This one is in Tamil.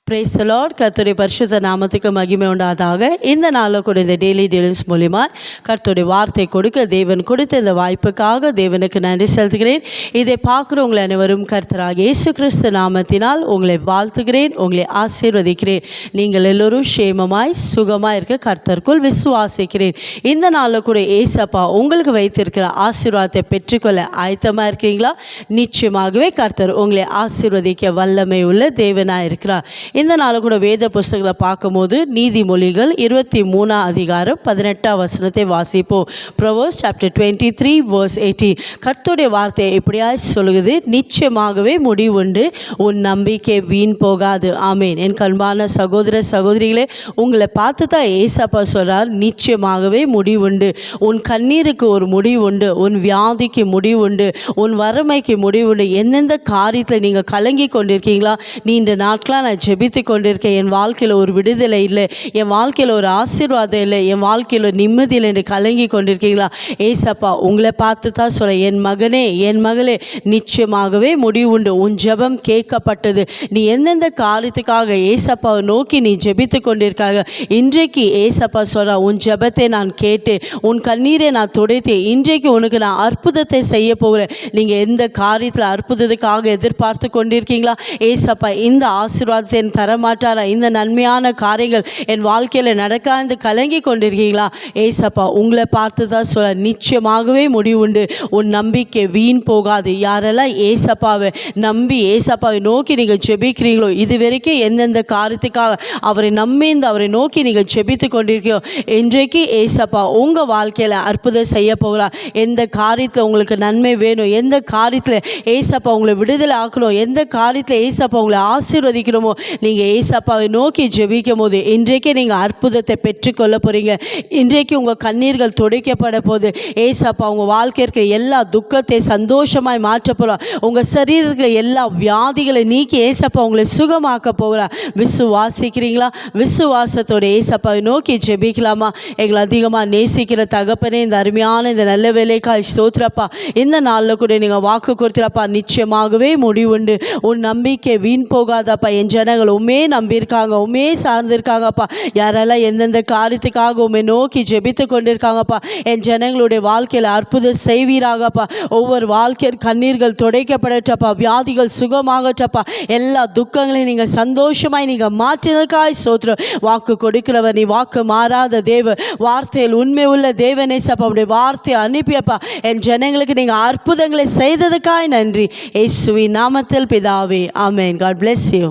Praise the Lord. கர்த்தருடைய பரிசுத்த நாமத்துக்கு மகிமை உண்டாதாக. இந்த நாளில் கூட இந்த டெய்லி டீலிங்ஸ் மூலிமா கர்த்தருடைய வார்த்தை கொடுக்க தேவன் கொடுத்த இந்த வாய்ப்புக்காக தேவனுக்கு நன்றி செலுத்துகிறேன். இதை பார்க்குறவங்களை அனைவரும் கர்த்தராக இயேசு கிறிஸ்து நாமத்தினால் உங்களை வாழ்த்துகிறேன், உங்களை ஆசீர்வதிக்கிறேன். நீங்கள் எல்லோரும் சேமமாய் சுகமாய் இருக்க கர்த்தருக்குள் விசுவாசிக்கிறேன். இந்த நாளில் கூட ஏசப்பா உங்களுக்கு வைத்திருக்கிற ஆசீர்வாதத்தை பெற்றுக்கொள்ள ஆயத்தமாக இருக்கிறீங்களா? நிச்சயமாகவே கர்த்தர் உங்களை ஆசீர்வதிக்க வல்லமை உள்ள தேவனாக இருக்கிறார். இந்த நாள் கூட வேத புஸ்தகங்களை பார்க்கும்போது நீதிமொழிகள் 23 அதிகாரம் 18 வசனத்தை வாசிப்போம். Proverbs chapter 23 verse 18. கர்த்தருடைய வார்த்தையை எப்படியாய் சொல்லுகிறது, நிச்சயமாகவே முடிவுண்டு, உன் நம்பிக்கை வீண் போகாது. ஆமேன். என் கண்பான சகோதர சகோதரிகளே, உங்களை பார்த்து தான் ஏசப்பா சொல்றார், நிச்சயமாகவே முடிவுண்டு. உன் கண்ணீருக்கு ஒரு முடிவுண்டு, உன் வியாதிக்கு முடிவுண்டு, உன் வறுமைக்கு முடிவுண்டு. எந்தெந்த காரியத்தில் நீங்கள் கலங்கி கொண்டிருக்கீங்களா? நீண்ட நாட்களாக நான் ஜெபித்து கொண்டிருக்கேன், என் வாழ்க்கையில் ஒரு விடுதலை இல்லை, என் வாழ்க்கையில் ஒரு ஆசீர்வாதம் இல்லை, என் வாழ்க்கையில் ஒரு நிம்மதி இல்லை என்று கலங்கி கொண்டிருக்கீங்களா? ஏசப்பா உங்களை பார்த்து தான் சொல்ல, என் மகனே என் மகளே, நிச்சயமாகவே முடிவுண்டு. உன் ஜெபம் கேட்கப்பட்டது. நீ எந்தெந்த காரியத்துக்காக ஏசப்பாவை நோக்கி நீ ஜெபித்து கொண்டிருக்காங்க, இன்றைக்கு ஏசப்பா சொல்ற, உன் ஜெபத்தை நான் கேட்டேன், உன் கண்ணீரை நான் துடைத்தேன், இன்றைக்கு உனக்கு நான் அற்புதத்தை செய்ய போகிறேன். நீங்கள் எந்த காரியத்தில் அற்புதத்துக்காக எதிர்பார்த்து கொண்டிருக்கீங்களா? ஏசப்பா இந்த ஆசீர்வாதத்தை என் தரமாட்டாரா? இந்த நன்மையான காரியங்கள் என் வாழ்க்கையில் நடக்காது கலங்கி கொண்டிருக்கீங்களா? ஏசப்பா உங்களை பார்த்து தான் சொல்ல, நிச்சயமாகவே முடிவுண்டு. உன் நம்பிக்கை வீண் போகாது. யாரெல்லாம் ஏசப்பாவை நம்பி ஏசப்பாவை நோக்கி நீங்கள் ஜெபிக்கிறீங்களோ, இது வரைக்கும் எந்தெந்த காரியத்துக்காக அவரை அவரை நோக்கி நீங்கள் ஜெபித்து கொண்டிருக்கீங்களோ, இன்றைக்கு ஏசப்பா உங்கள் வாழ்க்கையில் அற்புதம் செய்ய போகிறார். எந்த காரியத்தில் உங்களுக்கு நன்மை வேணும், எந்த காரியத்தில் ஏசப்பா உங்களை விடுதலை ஆக்கணும், எந்த காரியத்தில் ஏசப்பா உங்களை ஆசீர்வதிக்கணுமோ, நீங்கள் ஏசப்பாவை நோக்கி ஜெபிக்கும் போது இன்றைக்கு நீங்கள் அற்புதத்தை பெற்றுக்கொள்ள போகிறீங்க. இன்றைக்கு உங்கள் கண்ணீர்கள் துடைக்கப்பட போது ஏசப்பா உங்கள் வாழ்க்கை இருக்கிற எல்லா துக்கத்தை சந்தோஷமாய் மாற்ற போகிறார். உங்கள் சரீரத்தில் எல்லா வியாதிகளை நீக்கி ஏசப்பா உங்களை சுகமாக்க போகிறார். விசுவாசிக்கிறீங்களா? விசுவாசத்தோட ஏசப்பாவை நோக்கி ஜெபிக்கலாமா? எங்களை அதிகமாக நேசிக்கிற தகப்பனே, இந்த அருமையான இந்த நல்ல வேலைக்காய் ஸ்தோத்திரப்பா. இந்த நாளில் கூட நீங்கள் வாக்கு கொடுத்துறப்பா, நிச்சயமாகவே முடிவுண்டு. உன் நம்பிக்கை வீண் போகாதப்பா. என் ஜனங்கள் உண்மையே நம்பியிருக்காங்க, உண்மையே சார்ந்திருக்காங்கப்பா. யாரெல்லாம் எந்தெந்த காரியத்துக்காக உண்மை நோக்கி ஜெபித்து கொண்டிருக்காங்கப்பா, என் ஜனங்களுடைய வாழ்க்கையில் அற்புதம் செய்வீராகப்பா. ஒவ்வொரு வாழ்க்கையில் கண்ணீர்கள் துடைக்கப்படட்டப்பா, வியாதிகள் சுகமாகட்டப்பா. எல்லா துக்கங்களையும் நீங்கள் சந்தோஷமாய் நீங்கள் மாற்றினதுக்காய் சோத்திரம். வாக்கு கொடுக்கிறவர் நீ, வாக்கு மாறாத தேவ, வார்த்தையில் உண்மை உள்ள தேவனே சப்பா. உடைய வார்த்தையை அனுப்பியப்பா, என் ஜனங்களுக்கு நீங்கள் அற்புதங்களை செய்ததுக்காய் நன்றி. இயேசுவின் நாமத்தில் பிதாவே, ஆமென். God bless you.